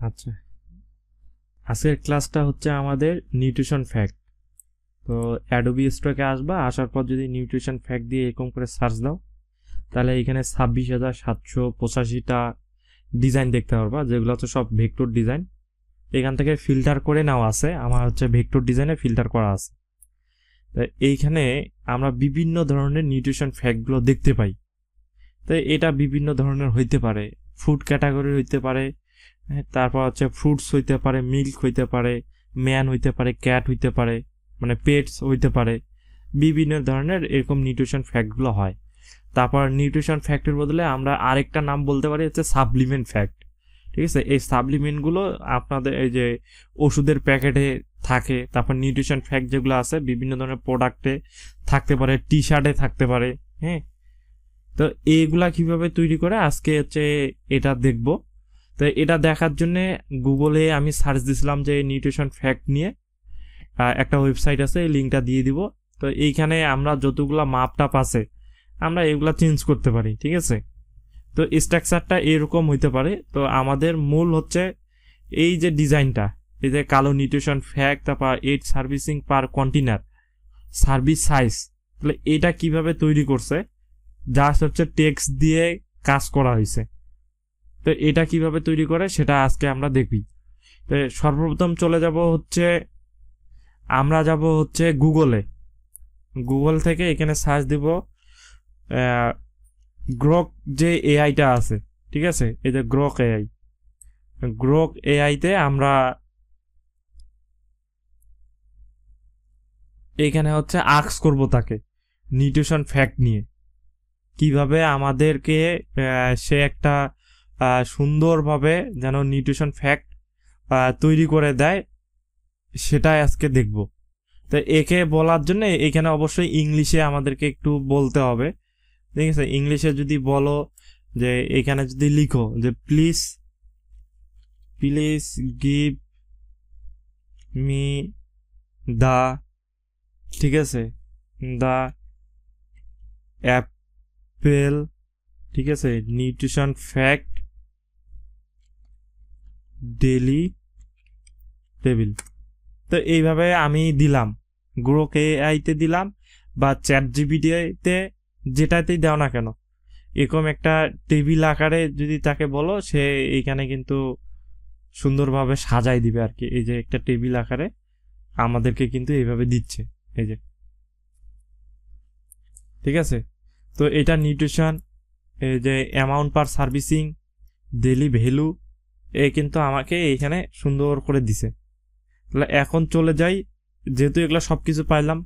আচ্ছা, আজকের ক্লাসটা হচ্ছে আমাদের নিউট্রিশন ফ্যাক্ট। তো অ্যাডোবি স্টকে আসবা, আসার পর যদি নিউট্রিশন ফ্যাক্ট দিয়ে এরকম করে সার্চ দাও, তাহলে এখানে 26,785টা ডিজাইন দেখতে পারবা, যেগুলো হচ্ছে সব ভেক্টর ডিজাইন। এখান থেকে ফিল্টার করে নেওয়া আছে, আমার হচ্ছে ভেক্টর ডিজাইনে ফিল্টার করা আছে। তো এইখানে আমরা বিভিন্ন ধরনের নিউট্রিশন ফ্যাক্টগুলো দেখতে পাই। তো এটা বিভিন্ন ধরনের হইতে পারে, ফুড ক্যাটাগরি হইতে পারে, তারপর হচ্ছে ফ্রুটস হইতে পারে, মিল্ক হইতে পারে, ম্যান হইতে পারে, ক্যাট হইতে পারে, মানে পেটস হইতে পারে। বিভিন্ন ধরনের এরকম নিউট্রিশন ফ্যাক্টগুলো হয়। তারপর নিউট্রিশন ফ্যাক্টের বদলে আমরা আরেকটা নাম বলতে পারি হচ্ছে সাপ্লিমেন্ট ফ্যাক্ট। ঠিক আছে, এই সাপ্লিমেন্টগুলো আপনাদের এই যে ওষুধের প্যাকেটে থাকে, তারপর নিউট্রিশন ফ্যাক্ট যেগুলো আছে বিভিন্ন ধরনের প্রোডাক্টে থাকতে পারে, টি শার্টে থাকতে পারে। হ্যাঁ, তো এইগুলা কিভাবে তৈরি করে আজকে হচ্ছে এটা দেখব। তো এটা দেখার জন্য গুগলে আমি সার্চ দিছিলাম যে নিউট্রিশন ফ্যাক্ট নিয়ে একটা ওয়েবসাইট আছে, এই লিঙ্কটা দিয়ে দিব। তো এইখানে আমরা যতগুলা মাপ টাপ আছে আমরা এগুলা চেঞ্জ করতে পারি। ঠিক আছে, তো স্ট্রাকচারটা এরকম হইতে পারে। তো আমাদের মূল হচ্ছে এই যে ডিজাইনটা, এই যে কালো নিউট্রিশন ফ্যাক্ট, তারপর 8 সার্ভিসিং পার কন্টেনার সার্ভিস সাইজ, তাহলে এটা কিভাবে তৈরি করছে, জাস্ট হচ্ছে টেক্সট দিয়ে কাজ করা হয়েছে। তো এটা কিভাবে তৈরি করে সেটা আজকে আমরা দেখি। তো সর্বপ্রথম চলে যাব হচ্ছে, আমরা যাব হচ্ছে গুগলে। গুগল থেকে এখানে সার্চ দিব গ্রক যে এআইটা আছে। ঠিক আছে, এই যে গ্রক এআই, গ্রক এআইতে আমরা এখানে হচ্ছে আস্ক করব তাকে নিউট্রিশন ফ্যাক্ট নিয়ে, কিভাবে আমাদেরকে সে একটা সুন্দরভাবে যেন নিউট্রিশন ফ্যাক্ট তৈরি করে দেয়, সেটাই আজকে দেখব। তো একে বলার জন্য এখানে অবশ্যই ইংলিশে আমাদেরকে একটু বলতে হবে। ঠিক আছে, ইংলিশে যদি বলো যে এখানে যদি লিখো যে প্লিজ গিভ মি দা, ঠিক আছে, দা অ্যাপেল, ঠিক আছে, নিউট্রিশন ফ্যাক্ট ডেলি টেবিল। তো এইভাবে আমি দিলাম, গ্রোক এআইতে দিলাম বা চ্যাট জিপিটিতে, যেটাতেই দাও না কেন, এরকম একটা টেবিল আকারে যদি তাকে বলো, সে এইখানে কিন্তু সুন্দরভাবে সাজাই দিবে আর কি। এই যে একটা টেবিল আকারে আমাদেরকে কিন্তু এইভাবে দিচ্ছে, এই যে। ঠিক আছে, তো এটা নিউট্রিশন, এই যে অ্যামাউন্ট পার সার্ভিসিং, ডেলি ভ্যালু, এ কিন্তু আমাকে এইখানে সুন্দর করে দিছে। তাহলে এখন চলে যাই, যেহেতু এগুলো সব কিছু পাইলাম,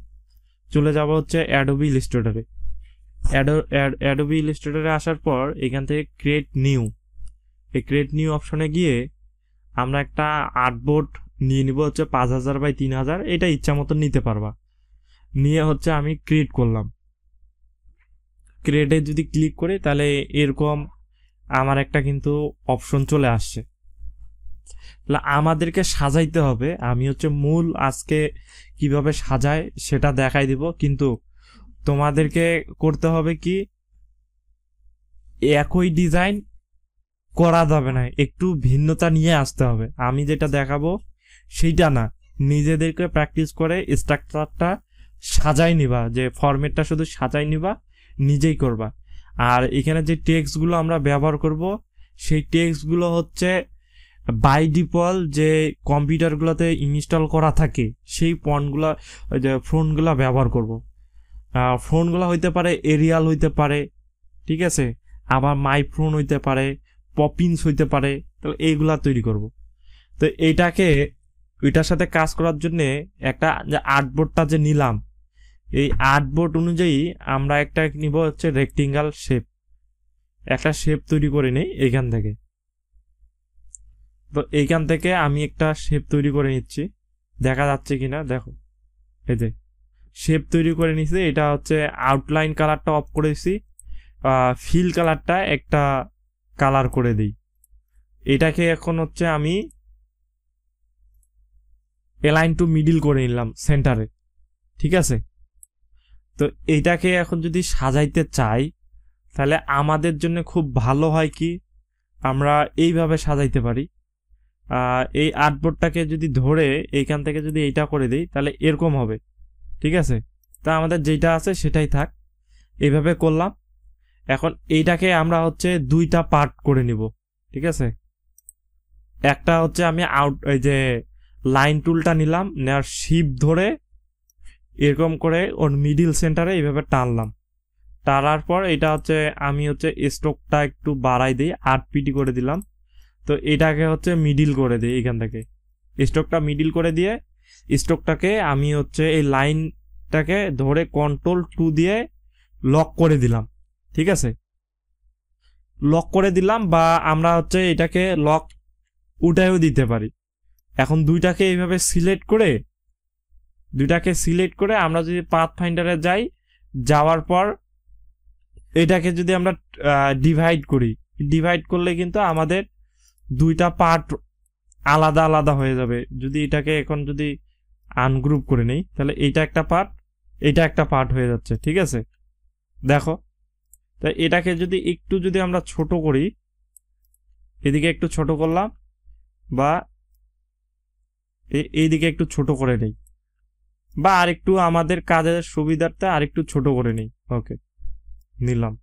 চলে যাব হচ্ছে অ্যাডোবি ইলাস্ট্রেটরে। অ্যাডোবি ইলাস্ট্রেটরে আসার পর এখান থেকে ক্রিয়েট নিউ, এই ক্রিয়েট নিউ অপশনে গিয়ে আমরা একটা আর্টবোর্ড নিয়ে নিব হচ্ছে 5000 বাই 3000, এটা ইচ্ছা মতো নিতে পারবা। নিয়ে হচ্ছে আমি ক্রিয়েট করলাম। ক্রিয়েটে যদি ক্লিক করি তাহলে এরকম আমার একটা কিন্তু অপশন চলে আসছে। তাহলে আমাদেরকে সাজাইতে হবে, আমি হচ্ছে মূল আজকে কিভাবে সাজায় সেটা দেখাই দিব, কিন্তু তোমাদেরকে করতে হবে কি, একই ডিজাইন করা যাবে না, একটু ভিন্নতা নিয়ে আসতে হবে। আমি যেটা দেখাবো সেইটা না, নিজেদেরকে প্র্যাকটিস করে স্ট্রাকচারটা সাজাই নিবা, যে ফরম্যাটটা শুধু সাজাই নিবা, নিজেই করবা। আর এখানে যে টেক্সটগুলো আমরা ব্যবহার করব, সেই টেক্সটগুলো হচ্ছে বাই ডিফল্ট যে কম্পিউটারগুলোতে ইনস্টল করা থাকে সেই ফন্টগুলো, ওই যে ফন্টগুলো ব্যবহার করব। ফন্টগুলো হইতে পারে এরিয়াল হইতে পারে, ঠিক আছে, আবার মাই ফোন হইতে পারে, পপিন্স হইতে পারে। তাহলে এইগুলা তৈরি করব। তো এইটাকে ওইটার সাথে কাজ করার জন্য একটা যে আর্টবোর্ডটা যে নিলাম, এই আর্টবোর্ড অনুযায়ী আমরা একটা নিব হচ্ছে রেক্টেঙ্গেল শেপ, একটা শেপ তৈরি করে নেই এইখান থেকে। তো এইখান থেকে আমি একটা শেপ তৈরি করে নিচ্ছি, দেখা যাচ্ছে কিনা দেখো, এই যে শেপ তৈরি করে নিচ্ছি। এটা হচ্ছে আউটলাইন কালারটা অফ করেছি, ফিল কালারটা একটা কালার করে দিই। এটাকে এখন হচ্ছে আমি এলাইন টু মিডিল করে নিলাম সেন্টারে। ঠিক আছে, তো এইটাকে এখন যদি সাজাইতে চাই তাহলে আমাদের জন্য খুব ভালো হয় কি, আমরা এইভাবে সাজাইতে পারি। এই আর্টবোর্ডটাকে যদি ধরে এইখান থেকে যদি এইটা করে দিই তাহলে এরকম হবে, ঠিক আছে। তা আমাদের যেটা আছে সেটাই থাক, এইভাবে করলাম। এখন এইটাকে আমরা হচ্ছে দুইটা পার্ট করে নিব, ঠিক আছে। একটা হচ্ছে আমি এই যে লাইন টুলটা নিলাম, নেওয়ার শিপ ধরে এরকম করে ওর মিডিল সেন্টারে এইভাবে টানলাম। টানার পর এটা হচ্ছে আমি হচ্ছে স্ট্রোকটা একটু বাড়াই দিই, 8 পিটি করে দিলাম। তো এটাকে হচ্ছে মিডিল করে দিই, এখান থেকে স্ট্রোকটা মিডিল করে দিয়ে স্ট্রোকটাকে আমি হচ্ছে এই লাইনটাকে ধরে Ctrl+2 দিয়ে লক করে দিলাম, ঠিক আছে। লক করে দিলাম, বা আমরা হচ্ছে এটাকে লক উঠায়ও দিতে পারি। এখন দুইটাকে এইভাবে সিলেক্ট করে আমরা যদি পাথ ফাইন্ডারে যাই, যাওয়ার পর এটাকে যদি আমরা ডিভাইড করলে কিন্তু আমাদের দুইটা পার্ট আলাদা আলাদা হয়ে যাবে। যদি এটাকে এখন যদি আনগ্রুপ করে নেই তাহলে এইটা একটা পার্ট, এটা একটা পার্ট হয়ে যাচ্ছে, ঠিক আছে। দেখো, তাই এটাকে যদি আমরা ছোট করি, এদিকে একটু ছোট করলাম, বা এইদিকে একটু ছোট করে নেই, বা আরেকটু আমাদের কাজের সুবিধার্থে আরেকটু ছোট করে নেই। ওকে, নিলাম,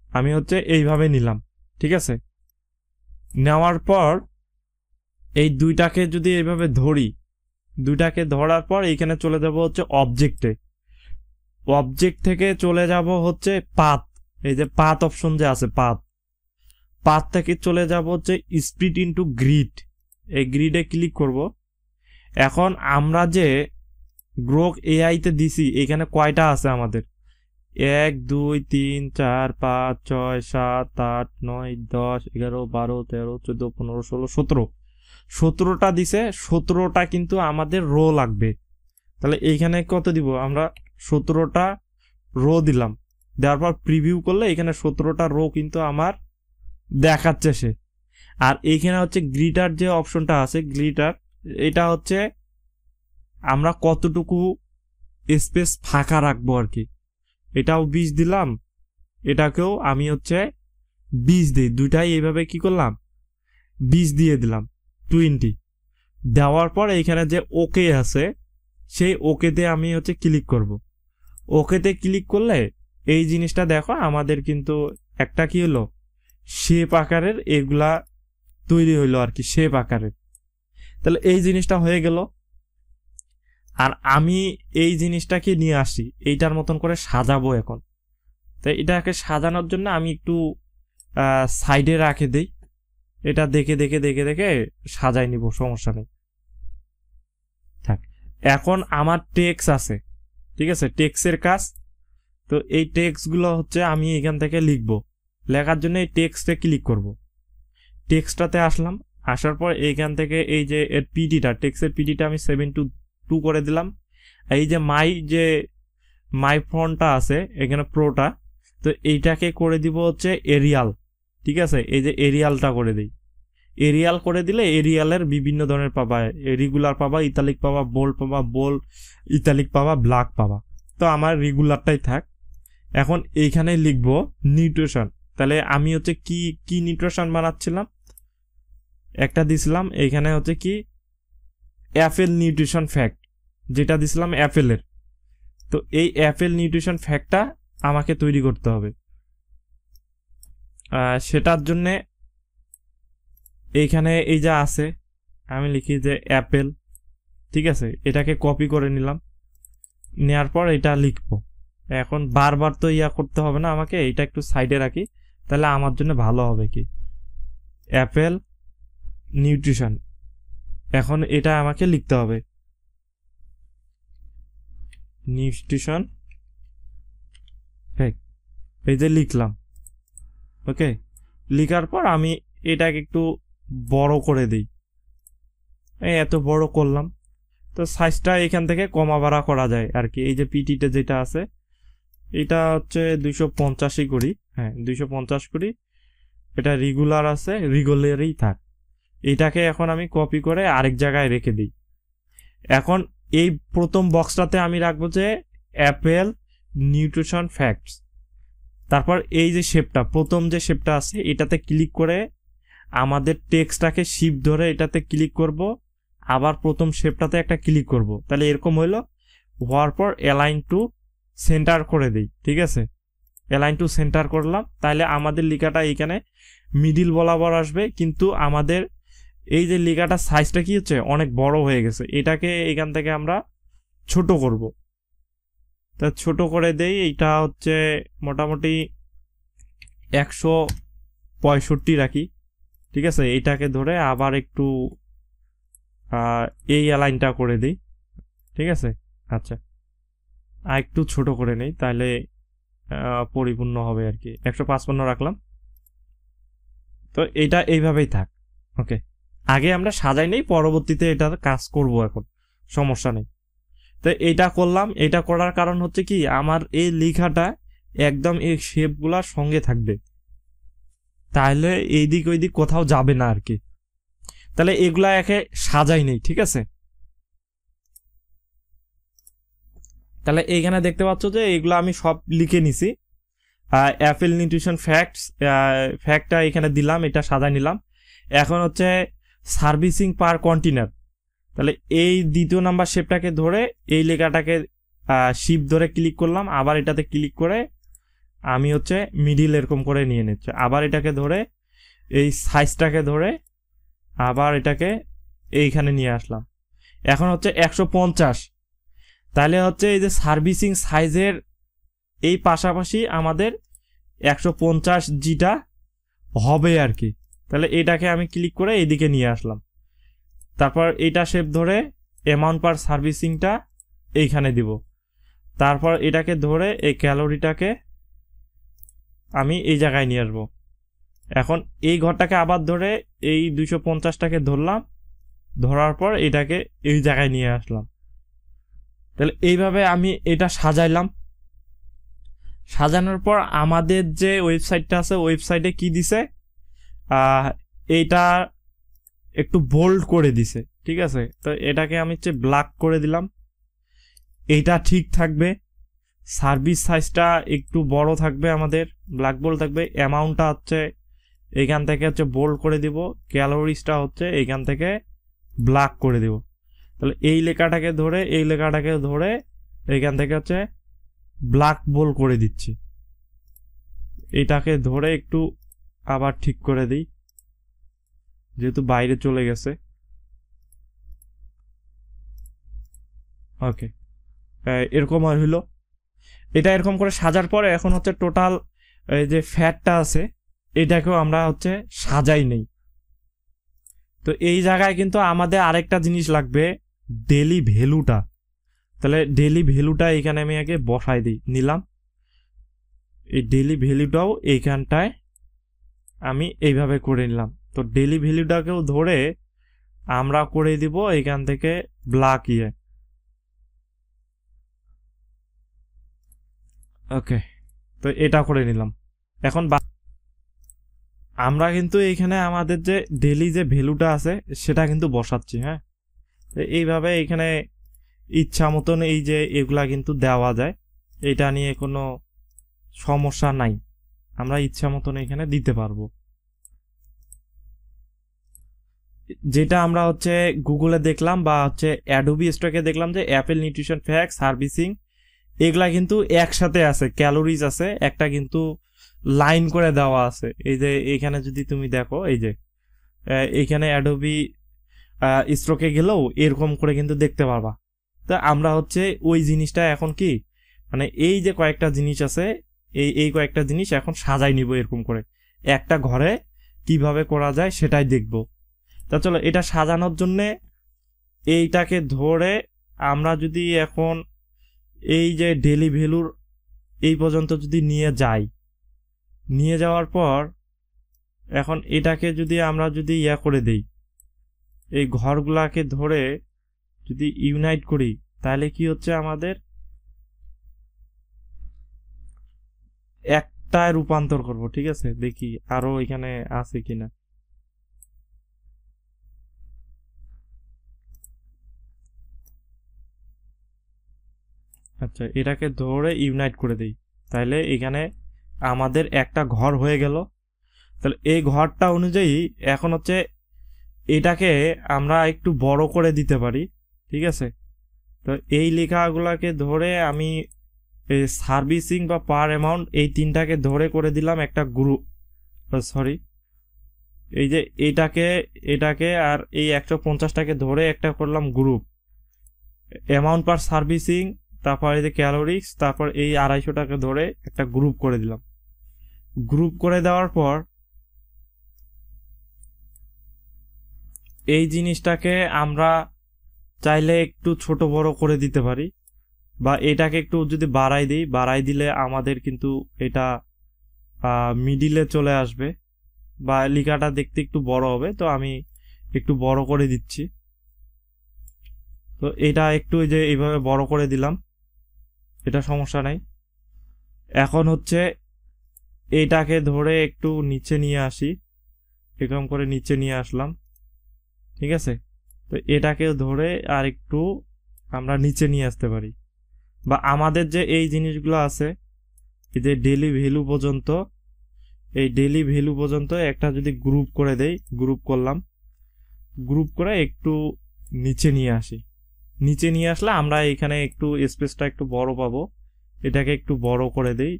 আমি হচ্ছে এইভাবে নিলাম, ঠিক আছে। নেওয়ার পর এই দুইটাকে যদি এইভাবে ধরি, দুইটাকে ধরার পর এইখানে চলে যাব হচ্ছে অবজেক্ট থেকে চলে যাব হচ্ছে পাথ, এই যে পাথ অপশন যে আছে, পাথ থেকে চলে যাব হচ্ছে স্প্লিট ইনটু গ্রিড, এই গ্রিডে ক্লিক করব। এখন আমরা যে গ্রোক এআই তে দিছি এখানে কয়টা আছে আমাদের, 1 2 3 4 5 6 7 8 9 10 11 12 13 14 15 16 17টা দিছে। 17টা কিন্তু আমাদের রো লাগবে। তাহলে এইখানে কত দিব, আমরা 17টা রো দিলাম। দেওয়ার পর প্রিভিউ করলে এখানে 17টা রো কিন্তু আমার দেখাচ্ছে সে। আর এইখানে হচ্ছে গ্লিটার যে অপশনটা আছে, গ্লিটার, এটা হচ্ছে আমরা কতটুকু স্পেস ফাঁকা রাখবো আর কি। এটাও 20 দিলাম, এটাকেও আমি হচ্ছে 20 দিই, দুইটাই এইভাবে কি করলাম 20 দিয়ে দিলাম, 20 দেওয়ার পর এইখানে যে ওকে আছে সেই ওকেতে আমি হচ্ছে ক্লিক করব। ওকেতে ক্লিক করলে এই জিনিসটা দেখো আমাদের কিন্তু একটা কি হলো, শেপ আকারের এগুলা তৈরি হইলো আর কি, শেপ আকারের। তাহলে এই জিনিসটা হয়ে গেল। আর আমি এই জিনিসটাকে নিয়ে আসি, এইটার মতন করে সাজাবো এখন। তাই এটাকে সাজানোর জন্য আমি একটু সাইডে রাখে দেই, এটা দেখে দেখে দেখে দেখে সাজাই নিব, সমস্যা নেই। থাক, এখন আমার টেক্স আছে, ঠিক আছে, টেক্সের কাজ। তো এই টেক্সগুলো হচ্ছে আমি এখান থেকে লিখবো। লেখার জন্য এই টেক্সটে ক্লিক করব। টেক্সটটাতে আসলাম, আসার পর এইখান থেকে এই যে এর পিডিটা, টেক্সের পিডিটা আমি 7:2 করে দিলাম। এই যে মাই ফন্টটা আছে এখানে প্রোটা, তো এইটাকে করে দিব হচ্ছে এরিয়াল, ঠিক আছে। এই যে এরিয়ালটা করে দিই, এরিয়াল করে দিলে এরিয়ালের বিভিন্ন ধরনের পাবা, রেগুলার পাবা, ইতালিক পাবা, বোল্ড পাবা, বোল্ড ইতালিক পাবা, ব্ল্যাক পাবা। তো আমার রেগুলারটাই থাক। এখন এইখানে লিখবো নিউট্রিশন। তাহলে আমি হচ্ছে কি নিউট্রিশন বানাচ্ছিলাম, একটা দিছিলাম এইখানে হচ্ছে কি অ্যাপেল নিউট্রিশন ফ্যাক্ট, যেটা দিছিলাম অ্যাপেলের। তো এই অ্যাপেল নিউট্রিশন ফ্যাক্টটা আমাকে তৈরি করতে হবে। সেটার জন্যে এইখানে এই যা আছে আমি লিখি যে অ্যাপেল, ঠিক আছে, এটাকে কপি করে নিলাম। নেওয়ার পর এটা লিখবো। এখন বারবার তো করতে হবে না আমাকে, এটা একটু সাইডে রাখি, তাহলে আমার জন্য ভালো হবে কি, অ্যাপেল নিউট্রিশন। এখন এটা আমাকে লিখতে হবে, নিউট্রিশন, এই যে লিখলাম। ওকে, লিখার পর আমি এটাকে একটু বড় করে দিই, এত বড় করলাম। তো সাইজটা এখান থেকে কমা বাড়া করা যায় আর কি। এই যে পিটিতে যেটা আছে এটা হচ্ছে 250 করি, হ্যাঁ 250 করি। এটা রেগুলার আছে, রেগুলারই থাক। এটাকে এখন আমি কপি করে আরেক জায়গায় রেখে দিই। এখন এই প্রথম বক্সটাতে আমি রাখবো যে অ্যাপেল নিউট্রিশন ফ্যাক্টস। তারপর এই যে শেপটা, প্রথম যে শেপটা আছে এটাতে ক্লিক করে আমাদের টেক্সটটাকে শিফট ধরে এটাতে ক্লিক করব, আবার প্রথম শেপটাতে একটা ক্লিক করব, তাহলে এরকম হইলো। হওয়ার পর অ্যালাইন টু সেন্টার করে দেই, ঠিক আছে, অ্যালাইন টু সেন্টার করলাম, তাহলে আমাদের লেখাটা এইখানে মিডিল বরাবর আসবে, কিন্তু আমাদের এই যে লেখাটা সাইজটা কি হচ্ছে অনেক বড় হয়ে গেছে, এটাকে এখান থেকে আমরা ছোট করব। তা ছোট করে দেই, এইটা হচ্ছে মোটামুটি 165 রাখি, ঠিক আছে। এইটাকে ধরে আবার একটু এই অ্যালাইনটা করে দিই, ঠিক আছে। আচ্ছা, আর একটু ছোট করে নেই, তাহলে পরিপূর্ণ হবে আর কি। 155 রাখলাম। তো এটা এইভাবেই থাক, ওকে। আগে আমরা সাজাই নেই, পরবর্তীতে এটার কাজ করব, এখন সমস্যা নেই। তো এইটা করলাম, এটা করার কারণ হচ্ছে কি, আমার এই লেখাটা একদম এই শেপগুলার সঙ্গে থাকবে, তাহলে এই দিক ওই দিক কোথাও যাবে না আর কি। তাহলে এগুলা একে সাজাই নেই, ঠিক আছে। তাহলে এইখানে দেখতে পাচ্ছ যে এগুলো আমি সব লিখে নিছি। অ্যাপেল নিউট্রিশন ফ্যাক্টটা এখানে দিলাম, এটা সাজাই নিলাম। এখন হচ্ছে সার্ভিসিং পার কন্টেনার, তাহলে এই দ্বিতীয় নাম্বার শেপটাকে ধরে এই লেখাটাকে শিপ ধরে ক্লিক করলাম, আবার এটাতে ক্লিক করে আমি হচ্ছে মিডিল এরকম করে নিয়ে নিচ্ছি, আবার এটাকে ধরে এই সাইজটাকে ধরে আবার এটাকে এইখানে নিয়ে আসলাম। এখন হচ্ছে 150, তাহলে হচ্ছে এই যে সার্ভিসিং সাইজের এই পাশাপাশি আমাদের 150 জিটা হবে আর কি। তাহলে এটাকে আমি ক্লিক করে এইদিকে নিয়ে আসলাম, তারপর এইটা শেপ ধরে অ্যামাউন্ট পার সার্ভিসিংটা এইখানে দিব, তারপর এটাকে ধরে এই ক্যালোরিটাকে আমি এই জায়গায় নিয়ে আসবো। এখন এই ঘরটাকে আবার ধরে এই 250টাকে ধরলাম, ধরার পর এটাকে এই জায়গায় নিয়ে আসলাম। তাহলে এইভাবে আমি এটা সাজাইলাম। সাজানোর পর আমাদের যে ওয়েবসাইটটা আছে, ওয়েবসাইটে কি দিছে, এইটা একটু বোল্ড করে দিছে, ঠিক আছে। তো এটাকে আমি হচ্ছে ব্ল্যাক করে দিলাম, এইটা ঠিক থাকবে। সার্ভিস সাইজটা একটু বড় থাকবে, আমাদের ব্ল্যাক বোল্ড থাকবে। অ্যামাউন্টটা হচ্ছে এখান থেকে হচ্ছে বোল্ড করে দিব, ক্যালোরিজটা হচ্ছে এখান থেকে ব্ল্যাক করে দিব। তাহলে এই লেখাটাকে ধরে এই লেখাটাকে ধরে এখান থেকে হচ্ছে ব্ল্যাক বোল্ড করে দিচ্ছি। এটাকে ধরে একটু আবার ঠিক করে দিই, যেহেতু বাইরে চলে গেছে। ওকে, এরকম আর হইলো। এটা এরকম করে সাজার পরে এখন হচ্ছে টোটাল যে ফ্যাটটা আছে এটাকেও আমরা হচ্ছে সাজাই নেই। তো এই জায়গায় কিন্তু আমাদের আরেকটা জিনিস লাগবে, ডেলি ভ্যালুটা। তাহলে ডেলি ভ্যালুটা এখানে আমি আগে বসাই দিই, নিলাম। এই ডেলি ভ্যালুটাও এইখানটায় আমি এইভাবে করে নিলাম। তো ডেলি ভ্যালুটাকেও ধরে আমরা করে দিব এখান থেকে ব্ল্যাক ওকে। তো এটা করে নিলাম। এখন আমরা কিন্তু এইখানে আমাদের যে ডেলি যে ভ্যালুটা আছে সেটা কিন্তু বসাচ্ছি, হ্যাঁ। এইভাবে এখানে ইচ্ছা মতন এই যে এগুলা কিন্তু দেওয়া যায়, এটা নিয়ে কোনো সমস্যা নাই, আমরা ইচ্ছা মতন এখানে দিতে পারবো। যেটা আমরা হচ্ছে গুগলে দেখলাম বা হচ্ছে অ্যাডোবি স্টকে দেখলাম যে অ্যাপেল নিউট্রিশন ফ্যাক্ট, সার্ভিসিং এগুলা কিন্তু একসাথে আছে, ক্যালোরিজ আছে, একটা কিন্তু লাইন করে দেওয়া আছে। এই যে এখানে যদি তুমি দেখো, এই যে এইখানে অ্যাডোবি স্ট্রোকে গেলেও এরকম করে কিন্তু দেখতে পারবা। তো আমরা হচ্ছে ওই জিনিসটা এখন কি, মানে এই যে কয়েকটা জিনিস আছে, এই কয়েকটা জিনিস এখন সাজাই নিব এরকম করে, একটা ঘরে কিভাবে করা যায় সেটাই দেখব। তা চলো, এটা সাজানোর জন্যে এইটাকে ধরে আমরা যদি এখন এই যে ডেলি ভ্যালুর এই পর্যন্ত যদি নিয়ে যাওয়ার পর এখন এটাকে যদি আমরা যদি করে দেই, এই ঘরগুলাকে ধরে যদি ইউনাইট করি, তাহলে কি হচ্ছে আমাদের একটায় রূপান্তর করব, ঠিক আছে। দেখি আরো এখানে আছে কিনা। আচ্ছা, এটাকে ধরে ইউনাইট করে দেই, তাহলে এখানে আমাদের একটা ঘর হয়ে গেল। তাহলে এই ঘরটা অনুযায়ী এখন হচ্ছে এটাকে আমরা একটু বড় করে দিতে পারি, ঠিক আছে। তো এই লেখাগুলোকে ধরে আমি এই সার্ভিসিং বা পার অ্যামাউন্ট এই তিনটাকে ধরে করে দিলাম একটা গ্রুপ, সরি এই যে এটাকে এটাকে আর এই 150টাকে ধরে একটা করলাম গ্রুপ, অ্যামাউন্ট পার সার্ভিসিং, তারপর এই যে ক্যালোরিক্স, তারপর এই 250টাকে ধরে একটা গ্রুপ করে দিলাম। গ্রুপ করে দেওয়ার পর এই জিনিসটাকে আমরা চাইলে একটু ছোট বড় করে দিতে পারি, বা এটাকে একটু যদি বাড়াই দিলে আমাদের কিন্তু এটা মিডিলে চলে আসবে বা লেখাটা দেখতে একটু বড় হবে। তো আমি একটু বড় করে দিচ্ছি। তো এটা একটু যে এইভাবে বড় করে দিলাম, এটা সমস্যা নাই। এখন হচ্ছে এটাকে ধরে একটু নিচে নিয়ে আসি, এরকম করে নিচে নিয়ে আসলাম, ঠিক আছে। তো এটাকে ধরে আর একটু আমরা নিচে নিয়ে আসতে পারি, বা আমাদের যে এই জিনিসগুলো আছে এই যে ডেলি ভ্যালু পর্যন্ত, এই ডেলি ভ্যালু পর্যন্ত একটা যদি গ্রুপ করে দেই, গ্রুপ করলাম, গ্রুপ করে একটু নিচে নিয়ে আসি। নিচে নিয়ে আসলে আমরা এখানে একটু স্পেসটা একটু বড় পাবো, এটাকে একটু বড় করে দেই।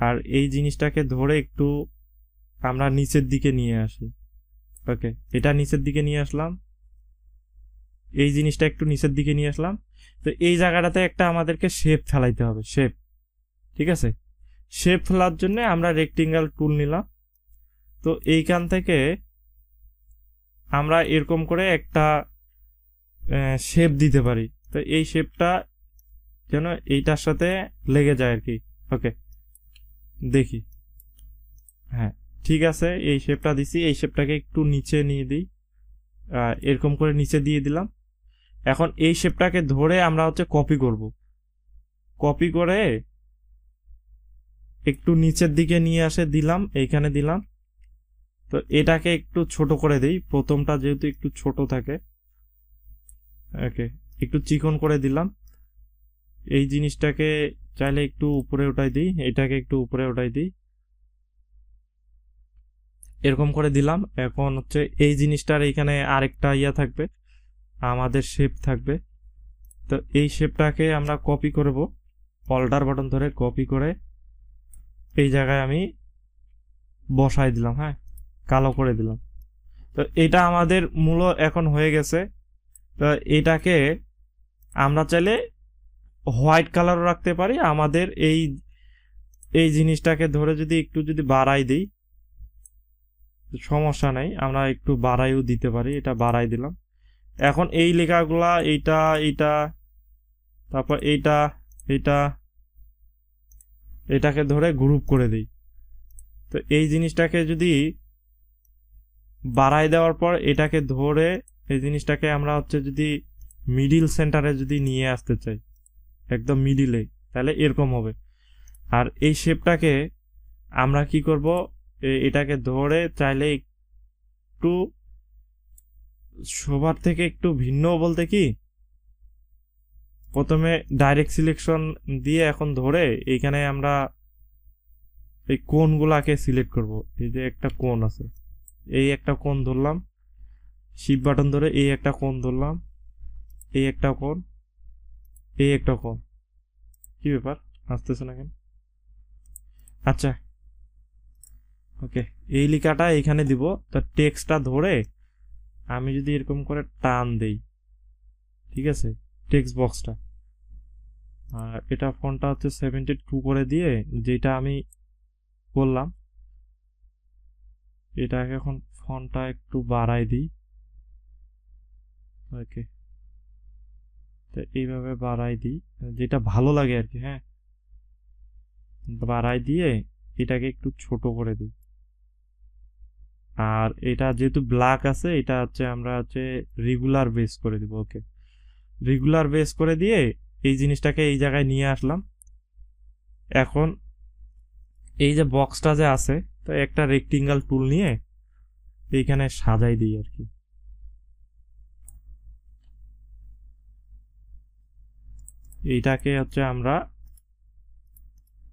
আর এই জিনিসটাকে ধরে একটু আমরা নিচের দিকে নিয়ে আসি, ওকে। এটা নিচের দিকে নিয়ে আসলাম, এই জিনিসটা একটু নিচের দিকে নিয়ে আসলাম। তো এই জায়গাটাতে একটা আমাদেরকে শেপ ফেলাইতে হবে, শেপ, ঠিক আছে। শেপ ফেলার জন্য আমরা রেক্টেঙ্গেল টুল নিলাম। তো এইখান থেকে আমরা এরকম করে একটা শেপ দিতে পারি। তো এই শেপটা যেন এইটার সাথে লেগে যায় আর কি, ওকে। দেখি, হ্যাঁ ঠিক আছে, এই শেপটা দিছি। এই শেপটাকে একটু নিচে নিয়ে দিই, এরকম করে নিচে দিয়ে দিলাম। এখন এই শেপটাকে ধরে আমরা হচ্ছে কপি করব, কপি করে একটু নিচের দিকে নিয়ে আসে দিলাম, এইখানে দিলাম। তো এটাকে একটু ছোট করে দেই, প্রথমটা যেহেতু একটু ছোট থাকে, ওকে, একটু চিকন করে দিলাম। এই জিনিসটাকে চাইলে একটু উপরে উঠাই দিই, এটাকে একটু উপরে উঠাই দিই, এরকম করে দিলাম। এখন হচ্ছে এই জিনিসটার এইখানে আরেকটা ইয়া থাকবে, আমাদের শেপ থাকবে। তো এই শেপটাকে আমরা কপি করব, অল্টার বাটন ধরে কপি করে এই জায়গায় আমি বসাই দিলাম, হ্যাঁ, কালো করে দিলাম। তো এটা আমাদের মূল এখন হয়ে গেছে। তো এটাকে আমরা চাইলে হোয়াইট কালারও রাখতে পারি। আমাদের এই এই জিনিসটাকে ধরে যদি একটু যদি বাড়াই দিই, সমস্যা নাই, আমরা একটু বাড়াইও দিতে পারি, এটা বাড়াই দিলাম। এখন এই লেখাগুলা এইটা এইটা, তারপর এইটা এইটা, এটাকে ধরে গ্রুপ করে দিই। তো এই জিনিসটাকে যদি বাড়াই দেওয়ার পর এটাকে ধরে এই জিনিসটাকে আমরা হচ্ছে যদি মিডিল সেন্টারে যদি নিয়ে আসতে চাই, একদম মিডিলে, তাহলে এরকম হবে। আর এই শেপটাকে আমরা কি করব, এটাকে ধরে চাইলে একটু সবার থেকে একটু ভিন্ন বলতে কি, প্রথমে ডাইরেক্ট সিলেকশন দিয়ে এখন ধরে এইখানে আমরা এই কোণগুলাকে সিলেক্ট করব। এই যে একটা কোণ আছে, এই একটা কোণ ধরলাম, শিফট বাটন ধরে এই একটা কোণ ধরলাম, এই একটা কোণ, এই একটা কোণ। কি ব্যাপার, আসতেছে না কেন? আচ্ছা, ওকে, এই লেখাটা এখানে দিব। তো টেক্সটটা ধরে আমি যদি এরকম করে টান দেই, ঠিক আছে, টেক্সট বক্সটা, আর এটা ফন্টটা হচ্ছে 72 করে দিয়ে, যেটা আমি করলাম, এটাকে এখন ফন্টটা একটু বাড়াই দিই, ওকে। তো এইভাবে বাড়াই দিই, যেটা ভালো লাগে আর কি, হ্যাঁ, বাড়াই দিয়ে এটাকে একটু ছোট করে দিই। আর এটা যেহেতু ব্ল্যাক আছে, এটা হচ্ছে আমরা হচ্ছে রেগুলার বেস করে দিব, ওকে। রেগুলার বেস করে দিয়ে এই জিনিসটাকে এই জায়গায় নিয়ে আসলাম। এখন এই যে বক্সটা যে আছে, তো একটা রেক্টেঙ্গেল টুল নিয়ে এইখানে সাজাই দিই আর কি। এইটাকে হচ্ছে আমরা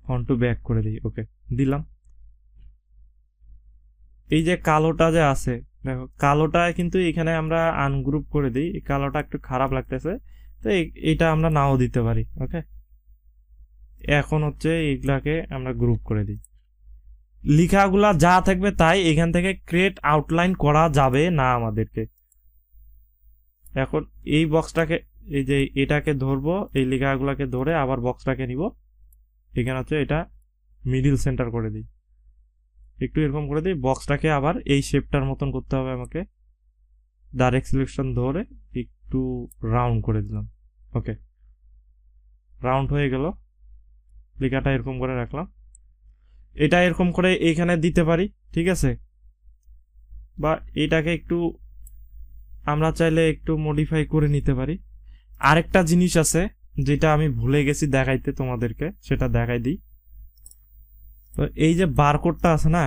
ফ্রন্ট টু ব্যাক করে দিই, ওকে, দিলাম। এই যে কালোটা যে আছে, দেখো কালোটা কিন্তু এখানে আমরা আনগ্রুপ করে দিই, এই কালোটা একটু খারাপ লাগতেছে, তো এটা আমরা নাও দিতে পারি। ওকে, এখন হচ্ছে এইগুলাকে আমরা গ্রুপ করে দিই। লেখাগুলা যা থাকবে তাই, এখান থেকে ক্রিয়েট আউটলাইন করা যাবে না আমাদেরকে। এখন এই বক্সটাকে, এই যে এটাকে ধরবো, এই লেখাগুলাকে ধরে আবার বক্সটাকে নিব, এখানে হচ্ছে এটা মিডিল সেন্টার করে দিই, একটু এরকম করে দিই। বক্সটাকে আবার এই শেপটার মতন করতে হবে আমাকে, ডাইরেক্ট সিলেকশন ধরে একটু রাউন্ড করে দিলাম। ওকে, রাউন্ড হয়ে গেল। লেখাটা এরকম করে রাখলাম, এটা এরকম করে এইখানে দিতে পারি, ঠিক আছে। বা এটাকে একটু আমরা চাইলে একটু মডিফাই করে নিতে পারি। আরেকটা জিনিস আছে যেটা আমি ভুলে গেছি দেখাইতে তোমাদেরকে, সেটা দেখাই দিই। তো এই যে বারকোডটা আছে না,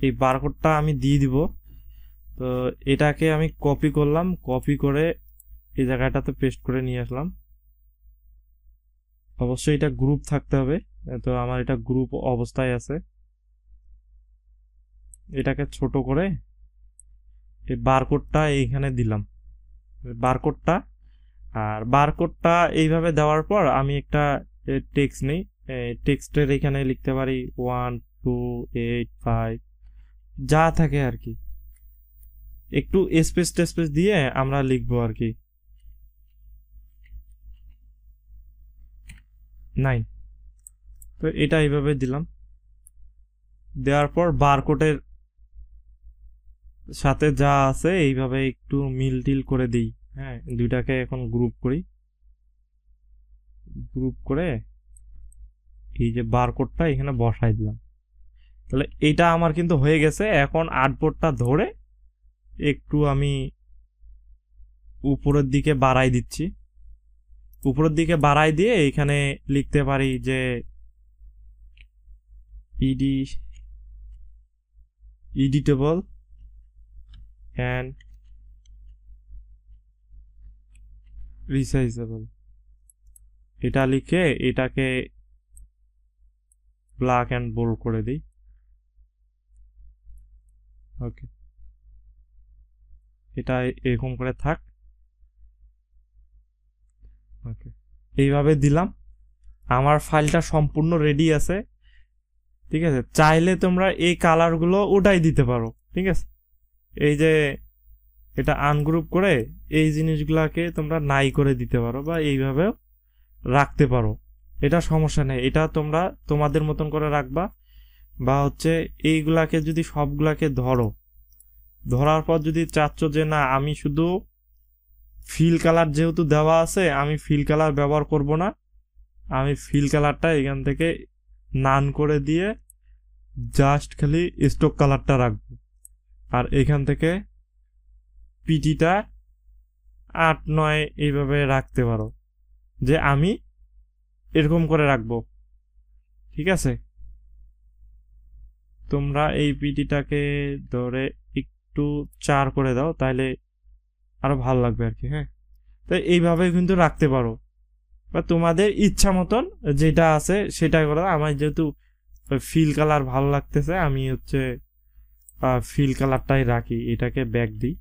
এই বারকোডটা আমি দিয়ে দিব। তো এটাকে আমি কপি করলাম, কপি করে এই জায়গাটাতে পেস্ট করে নিয়ে আসলাম। অবশ্যই এটা গ্রুপ থাকতে হবে, তো আমার এটা গ্রুপ অবস্থায় আছে। এটাকে ছোট করে এই বারকোডটা এইখানে দিলাম, বারকোডটা। আর বারকোডটা এইভাবে দেওয়ার পর আমি একটা টেক্সট নেই, টেক্সটের এখানে লিখতে পারি 1 2 8 5 যা থাকে আর কি, একটু স্পেস টেস্পেস দিয়ে আমরা লিখবো আর কি 9। তো এটা এইভাবে দিলাম, দেওয়ার পর বারকোডের সাথে যা আছে এইভাবে একটু মিল টিল করে দিই। হ্যাঁ, দুইটাকে এখন গ্রুপ করি, গ্রুপ করে এই যে বারকোডটা এখানে বসাই দিলাম। তাহলে এটা আমার কিন্তু হয়ে গেছে। এখন আর্টবোর্ডটা ধরে একটু আমি উপরের দিকে বাড়াই দিচ্ছি, উপরের দিকে বাড়াই দিয়ে এখানে লিখতে পারি যে এডিটেবল অ্যান্ড রিসাইজেবল। এটা লিখে এটাকে ব্ল্যাক অ্যান্ড বোল্ড করে দিই। ওকে, এটা এরকম করে থাক। ওকে, এইভাবে দিলাম, আমার ফাইলটা সম্পূর্ণ রেডি আছে। ঠিক আছে, চাইলে তোমরা এই কালারগুলো ওটাই দিতে পারো, ঠিক আছে। এই যে এটা আনগ্রুপ করে এই জিনিসগুলাকে তোমরা নাই করে দিতে পারো, বা এইভাবেও রাখতে পারো, এটা সমস্যা নেই। এটা তোমরা তোমাদের মতন করে রাখবা। বা হচ্ছে এইগুলাকে যদি সবগুলাকে ধরো, ধরার পর যদি চাচ্ছ যে না আমি শুধু ফিল কালার যেহেতু দেওয়া আছে, আমি ফিল কালার ব্যবহার করব না, আমি ফিল কালারটা এখান থেকে নান করে দিয়ে জাস্ট খালি স্টক কালারটা রাখবো। আর এখান থেকে পিটিটা 8 9 এইভাবে রাখতে পারো, যে আমি এরকম করে রাখবো, ঠিক আছে। তোমরা এই পিটিটাকে ধরে একটু 4 করে দাও, তাহলে আরো ভালো লাগবে আর কি। হ্যাঁ, তো এইভাবে কিন্তু রাখতে পারো, বা তোমাদের ইচ্ছা মতন যেটা আছে সেটা করো। আমার যেহেতু ফিল কালার ভালো লাগতেছে, আমি হচ্ছে ফিল কালারটাই রাখি, এটাকে ব্যাক দিই।